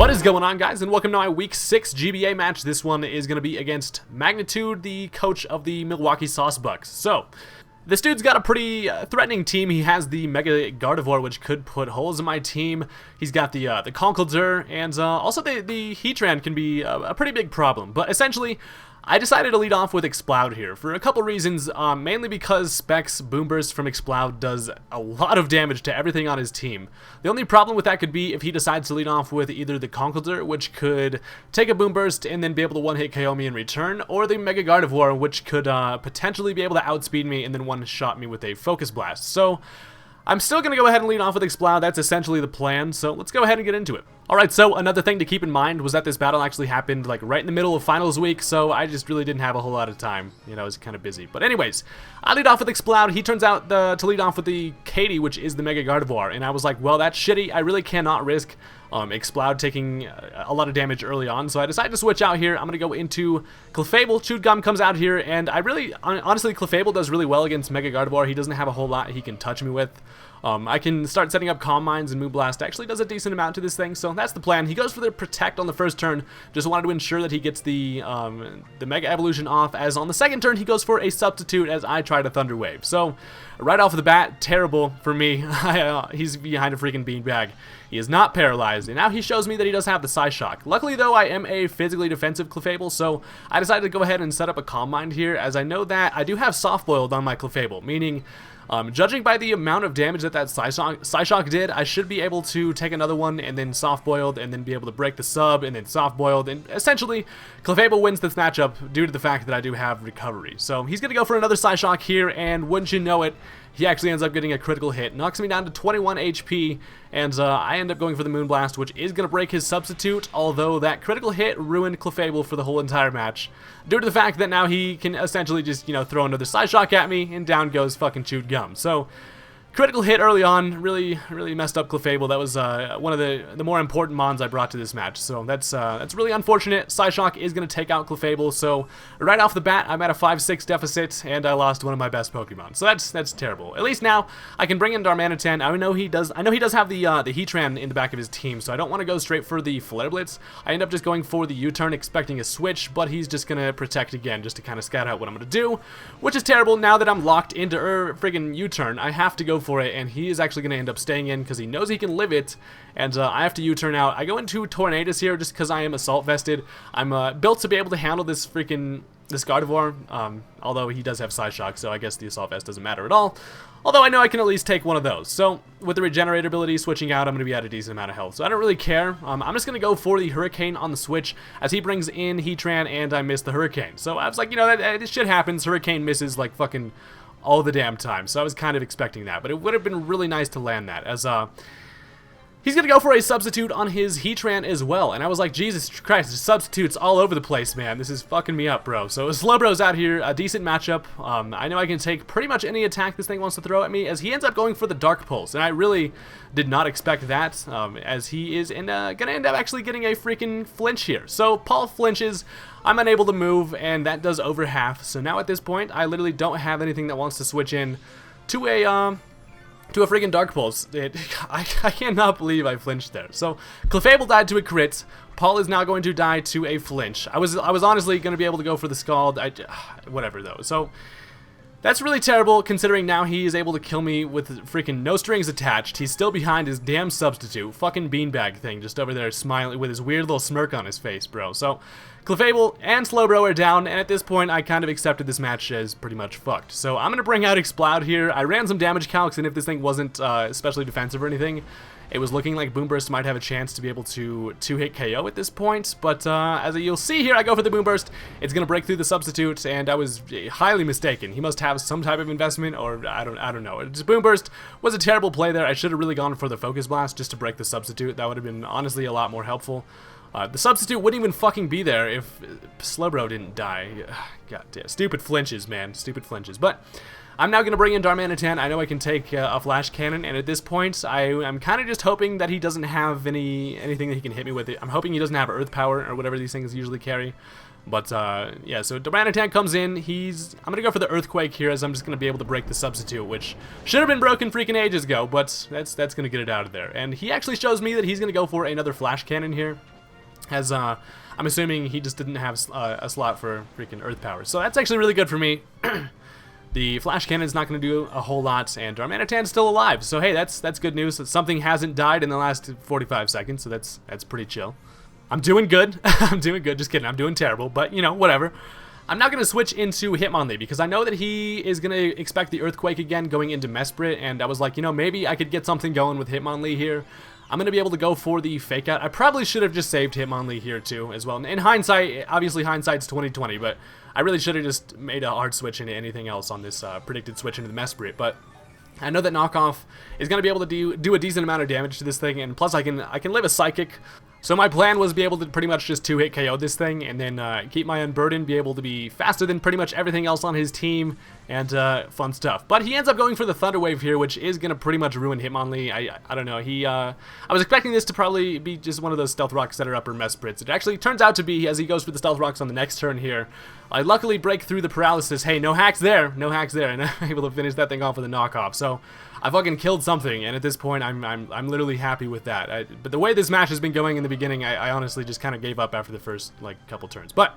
What is going on, guys, and welcome to my Week 6 GBA match. This one is going to be against Magnitude, the coach of the Milwaukee Sawsbucks. So, this dude's got a pretty threatening team. He has the Mega Gardevoir, which could put holes in my team. He's got the Conkeldurr, and also the Heatran can be a pretty big problem. But essentially, I decided to lead off with Exploud here for a couple reasons, mainly because Specs Boomburst from Exploud does a lot of damage to everything on his team. The only problem with that could be if he decides to lead off with either the Conkeldurr, which could take a Boomburst and then be able to one-hit KO me in return, or the Mega Gardevoir, which could potentially be able to outspeed me and then one-shot me with a Focus Blast. So I'm still going to go ahead and lead off with Exploud. That's essentially the plan, so let's go ahead and get into it. Alright, so another thing to keep in mind was that this battle actually happened like right in the middle of finals week, so I just really didn't have a whole lot of time. You know, I was kind of busy. But anyways, I lead off with Exploud. He turns out to lead off with the Katie, which is the Mega Gardevoir, and I was like, well, that's shitty. I really cannot risk Exploud taking a lot of damage early on, so I decided to switch out here. I'm going to go into Clefable. Chewed Gum comes out here, and I really, honestly, Clefable does really well against Mega Gardevoir. He doesn't have a whole lot he can touch me with. I can start setting up Calm Minds, and Moonblast actually does a decent amount to this thing, so that's the plan. He goes for the Protect on the first turn, just wanted to ensure that he gets the Mega Evolution off, as on the second turn he goes for a Substitute as I try to Thunder Wave. So, right off the bat, terrible for me. He's behind a freaking beanbag. He is not paralyzed, and now he shows me that he does have the Psyshock. Luckily, though, I am a physically defensive Clefable, so I decided to go ahead and set up a Calm Mind here, as I know that I do have Soft Boiled on my Clefable, meaning judging by the amount of damage that Psyshock did, I should be able to take another one and then Soft Boiled and then be able to break the sub and then Soft Boiled, and essentially Clefable wins this matchup due to the fact that I do have Recovery. So he's going to go for another Psyshock here, and wouldn't you know it, he actually ends up getting a critical hit, knocks me down to 21 HP, and I end up going for the Moonblast, which is going to break his Substitute, although that critical hit ruined Clefable for the whole entire match, due to the fact that now he can essentially just, you know, throw another Psyshock at me, and down goes fucking Chewed Gum. So, critical hit early on really messed up Clefable. That was one of the more important mons I brought to this match, so that's really unfortunate. Psyshock is going to take out Clefable, so right off the bat I'm at a 5-6 deficit, and I lost one of my best Pokemon. So that's terrible. At least now I can bring in Darmanitan. I know he does have the Heatran in the back of his team, so I don't want to go straight for the Flare Blitz. I end up just going for the U-turn, expecting a switch, but he's just going to Protect again just to kind of scout out what I'm going to do, which is terrible. Now that I'm locked into friggin' U-turn, I have to go for it, and he is actually going to end up staying in because he knows he can live it, and I have to U-turn out. I go into Tornadus here just because I am Assault Vested. I'm built to be able to handle this Gardevoir, although he does have Psyshock, so I guess the Assault Vest doesn't matter at all. Although I know I can at least take one of those. So, with the Regenerate ability switching out, I'm going to be at a decent amount of health. So I don't really care. I'm just going to go for the Hurricane on the switch, as he brings in Heatran, and I miss the Hurricane. So I was like, you know, this shit happens. Hurricane misses like fucking all the damn time, so I was kind of expecting that, but it would have been really nice to land that, as he's gonna go for a Substitute on his Heatran as well, and I was like, Jesus Christ, there's substitutes all over the place, man. This is fucking me up, bro. So Slowbro's out here, a decent matchup. I know I can take pretty much any attack this thing wants to throw at me, as he ends up going for the Dark Pulse, and I really did not expect that, as he is gonna end up actually getting a freaking flinch here. So Paul flinches, I'm unable to move, and that does over half. So now at this point, I literally don't have anything that wants to switch in to a freaking Dark Pulse. I cannot believe I flinched there. So Clefable died to a crit. Paul is now going to die to a flinch. I was honestly going to be able to go for the Scald. Whatever though. So that's really terrible, considering now he is able to kill me with freaking no strings attached. He's still behind his damn Substitute. Fucking beanbag thing, just over there smiling with his weird little smirk on his face, bro. So, Clefable and Slowbro are down, and at this point, I kind of accepted this match as pretty much fucked. So, I'm going to bring out Exploud here. I ran some damage calcs, and if this thing wasn't especially defensive or anything, it was looking like Boomburst might have a chance to be able to two-hit KO at this point, but as you'll see here, I go for the Boomburst. It's going to break through the Substitute, and I was highly mistaken. He must have some type of investment, or I don't know. Just Boomburst was a terrible play there. I should have really gone for the Focus Blast just to break the Substitute. That would have been honestly a lot more helpful. The Substitute wouldn't even fucking be there if Slowbro didn't die. God damn, stupid flinches, man. Stupid flinches. But I'm now going to bring in Darmanitan. I know I can take a Flash Cannon, and at this point, I'm kind of just hoping that he doesn't have anything that he can hit me with. I'm hoping he doesn't have Earth Power, or whatever these things usually carry. But, yeah, so Darmanitan comes in. I'm going to go for the Earthquake here, as I'm just going to be able to break the Substitute, which should have been broken freaking ages ago, but that's going to get it out of there. And he actually shows me that he's going to go for another Flash Cannon here. as I'm assuming he just didn't have a slot for freaking Earth Power. So that's actually really good for me. The Flash Cannon's not going to do a whole lot, and Darmanitan's still alive. So hey, that's good news. Something hasn't died in the last 45 seconds, so that's pretty chill. I'm doing good. I'm doing good. Just kidding. I'm doing terrible, but you know, whatever. I'm now going to switch into Hitmonlee because I know that he is going to expect the Earthquake again going into Mesprit, and I was like, you know, maybe I could get something going with Hitmonlee here. I'm going to be able to go for the Fake Out. I probably should have just saved Hitmonlee here too as well. In hindsight, obviously hindsight's 20/20, but I really should have just made a hard switch into anything else on this predicted switch into the Mesprit, but I know that Knockoff is going to be able to do a decent amount of damage to this thing, and plus I can live a Psychic. So my plan was to be able to pretty much just 2-hit KO this thing, and then keep my Unburden, be able to be faster than pretty much everything else on his team, and fun stuff. But he ends up going for the Thunder Wave here, which is going to pretty much ruin Hitmonlee. I don't know. I was expecting this to probably be just one of those Stealth Rocks that are upper Mesprits. It actually turns out to be, as he goes for the Stealth Rocks on the next turn here. I luckily break through the Paralysis. Hey, no hacks there. No hacks there. And I'm able to finish that thing off with a knockoff. So I fucking killed something, and at this point, I'm literally happy with that. But the way this match has been going in the beginning, I honestly just kind of gave up after the first, like, couple turns. But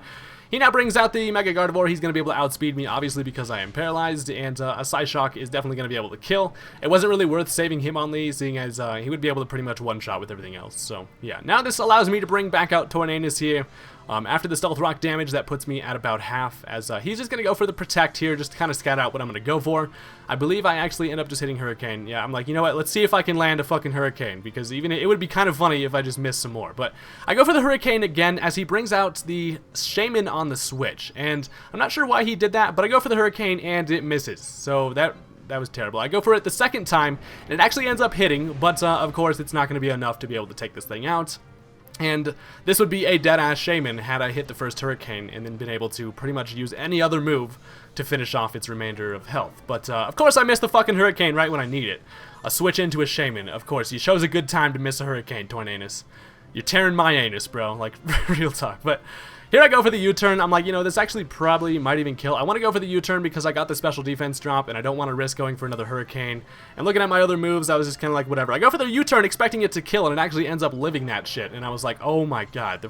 he now brings out the Mega Gardevoir. He's going to be able to outspeed me, obviously, because I am paralyzed, and a Psyshock is definitely going to be able to kill. It wasn't really worth saving Hitmonlee, seeing as he would be able to pretty much one-shot with everything else. So, yeah. Now this allows me to bring back out Tornadus here. After the Stealth Rock damage, that puts me at about half, as he's just going to go for the Protect here, just to kind of scout out what I'm going to go for. I believe I actually end up just hitting Hurricane. Yeah, I'm like, you know what, let's see if I can land a fucking Hurricane, because even it would be kind of funny if I just missed some more. But I go for the Hurricane again, as he brings out the Shaman on the switch, and I'm not sure why he did that, but I go for the Hurricane, and it misses. So that was terrible. I go for it the second time, and it actually ends up hitting, but of course it's not going to be enough to be able to take this thing out. And this would be a dead-ass Shaman had I hit the first Hurricane and then been able to pretty much use any other move to finish off its remainder of health. But, of course I missed the fucking Hurricane right when I need it. A switch into a Shaman. Of course, you chose a good time to miss a Hurricane, Tornadus. You're tearing my anus, bro. Like, real talk. But here I go for the U-turn. I'm like, you know, this actually probably might even kill. I want to go for the U-turn because I got the special defense drop, and I don't want to risk going for another Hurricane. And looking at my other moves, I was just kind of like, whatever. I go for the U-turn expecting it to kill, and it actually ends up living that shit. And I was like, oh my god.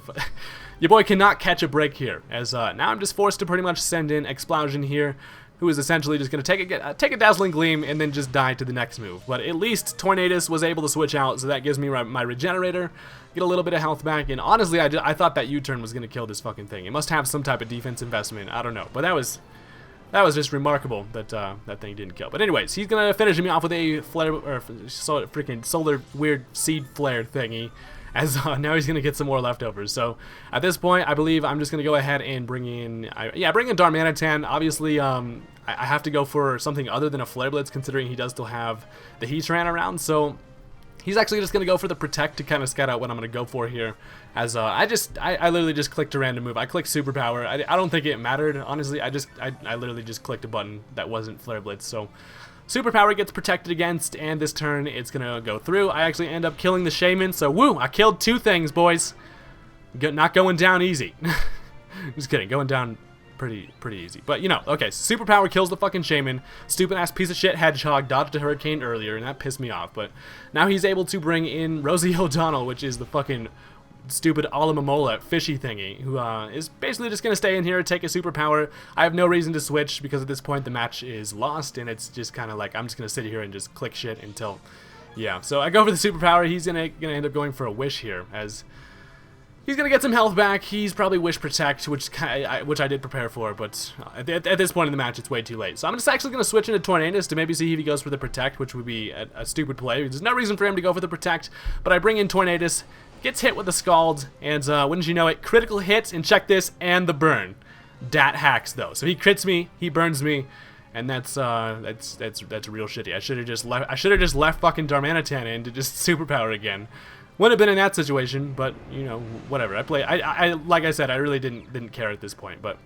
Your boy cannot catch a break here. As now I'm just forced to pretty much send in Explosion here, who is essentially just going to take a Dazzling Gleam and then just die to the next move. But at least Tornadus was able to switch out, so that gives me my Regenerator, get a little bit of health back, and honestly, I thought that U-turn was going to kill this fucking thing. It must have some type of defense investment, I don't know. But that was just remarkable that that thing didn't kill. But anyways, he's going to finish me off with a flare, or freaking solar weird seed flare thingy. As now he's going to get some more leftovers. So at this point, I believe I'm just going to go ahead and bring in Darmanitan. Obviously, I have to go for something other than a Flare Blitz, considering he does still have the Heatran around. So he's actually just going to go for the Protect to kind of scout out what I'm going to go for here. As I literally just clicked a random move. I clicked Superpower. I don't think it mattered, honestly. I literally just clicked a button that wasn't Flare Blitz. So Superpower gets protected against, and this turn it's gonna go through. I actually end up killing the Shaman, so woo! I killed two things, boys. Not going down easy. Just kidding, going down pretty easy. But you know, okay. So Superpower kills the fucking Shaman. Stupid ass piece of shit Hedgehog dodged a Hurricane earlier, and that pissed me off. But now he's able to bring in Rosie O'Donnell, which is the fucking stupid Alamomola fishy thingy, who is basically just going to stay in here and take a Superpower. I have no reason to switch because at this point the match is lost, and it's just kind of like I'm just going to sit here and just click shit until, yeah. So I go for the Superpower. He's going to end up going for a Wish here, as he's going to get some health back. He's probably Wish Protect, which I did prepare for, but at this point in the match it's way too late. So I'm just actually going to switch into Tornadus to maybe see if he goes for the Protect, which would be a stupid play. There's no reason for him to go for the Protect, but I bring in Tornadus. Gets hit with the Scald, and wouldn't you know it, critical hit, and check this, and the burn. Dat hacks though, so he crits me, he burns me, and that's real shitty. I should have just left fucking Darmanitan in to just Superpower again. Wouldn't have been in that situation, but you know, whatever. I like I said, I really didn't care at this point, but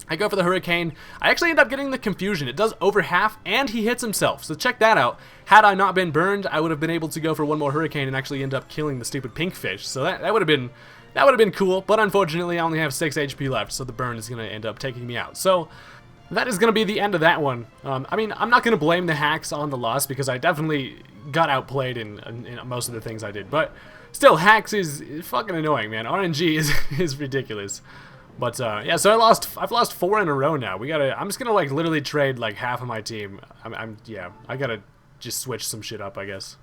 I go for the Hurricane. I actually end up getting the Confusion. It does over half, and he hits himself. So check that out. Had I not been burned, I would have been able to go for one more Hurricane and actually end up killing the stupid pink fish. So that would have been cool. But unfortunately, I only have 6 HP left, so the burn is going to end up taking me out. So that is going to be the end of that one. I mean, I'm not going to blame the hacks on the loss because I definitely got outplayed in most of the things I did. But still, hacks is fucking annoying, man. RNG is ridiculous. But yeah, so I've lost 4 in a row now. I'm just gonna like literally trade like half of my team. Yeah, I gotta just switch some shit up, I guess.